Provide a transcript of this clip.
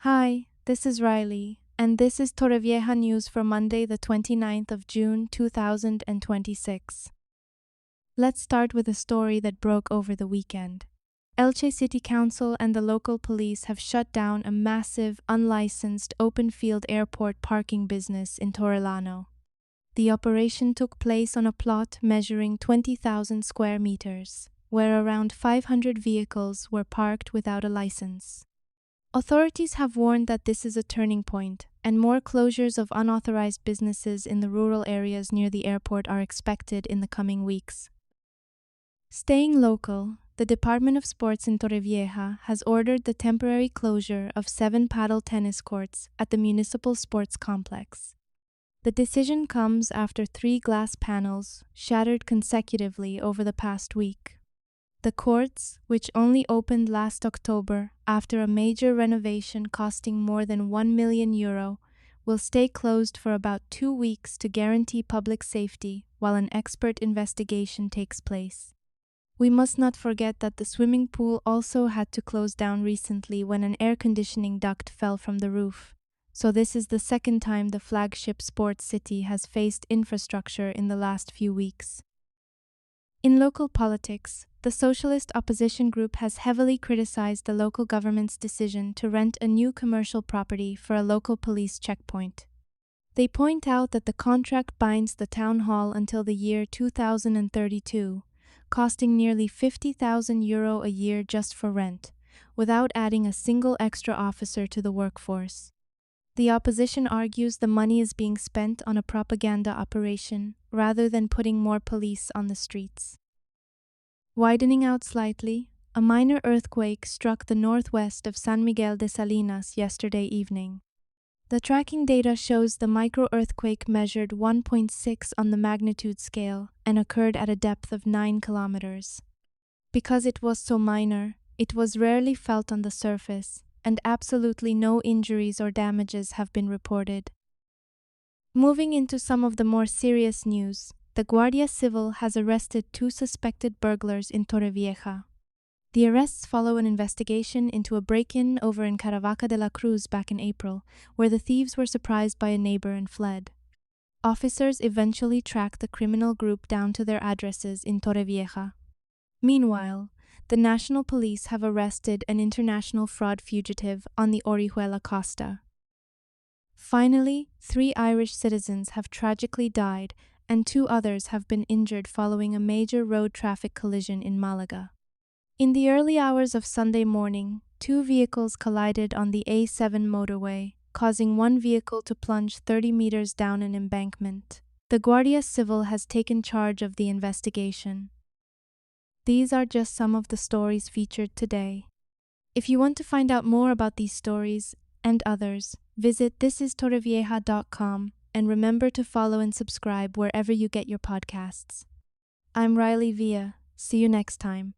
Hi, this is Riley, and this is Torrevieja news for Monday, the 29th of June, 2026. Let's start with a story that broke over the weekend. Elche City Council and the local police have shut down a massive, unlicensed, open-field airport parking business in Torrellano. The operation took place on a plot measuring 20,000 square meters, where around 500 vehicles were parked without a license. Authorities have warned that this is a turning point, and more closures of unauthorized businesses in the rural areas near the airport are expected in the coming weeks. Staying local, the Department of Sports in Torrevieja has ordered the temporary closure of 7 padel tennis courts at the municipal sports complex. The decision comes after 3 glass panels shattered consecutively over the past week. The courts, which only opened last October after a major renovation costing more than €1 million, will stay closed for about 2 weeks to guarantee public safety while an expert investigation takes place. We must not forget that the swimming pool also had to close down recently when an air conditioning duct fell from the roof, so this is the second time the flagship sports city has faced infrastructure in the last few weeks. In local politics, the socialist opposition group has heavily criticized the local government's decision to rent a new commercial property for a local police checkpoint. They point out that the contract binds the town hall until the year 2032, costing nearly €50,000 a year just for rent, without adding a single extra officer to the workforce. The opposition argues the money is being spent on a propaganda operation rather than putting more police on the streets. Widening out slightly, a minor earthquake struck the northwest of San Miguel de Salinas yesterday evening. The tracking data shows the micro-earthquake measured 1.6 on the magnitude scale and occurred at a depth of 9 kilometers. Because it was so minor, it was rarely felt on the surface, and absolutely no injuries or damages have been reported. Moving into some of the more serious news, the Guardia Civil has arrested 2 suspected burglars in Torrevieja. The arrests follow an investigation into a break-in over in Caravaca de la Cruz back in April, where the thieves were surprised by a neighbor and fled. Officers eventually tracked the criminal group down to their addresses in Torrevieja. Meanwhile, the national police have arrested an international fraud fugitive on the Orihuela Costa. Finally, 3 Irish citizens have tragically died and 2 others have been injured following a major road traffic collision in Malaga. In the early hours of Sunday morning, 2 vehicles collided on the A7 motorway, causing one vehicle to plunge 30 meters down an embankment. The Guardia Civil has taken charge of the investigation. These are just some of the stories featured today. If you want to find out more about these stories and others, visit thisistorrevieja.com and remember to follow and subscribe wherever you get your podcasts. I'm Riley Villa. See you next time.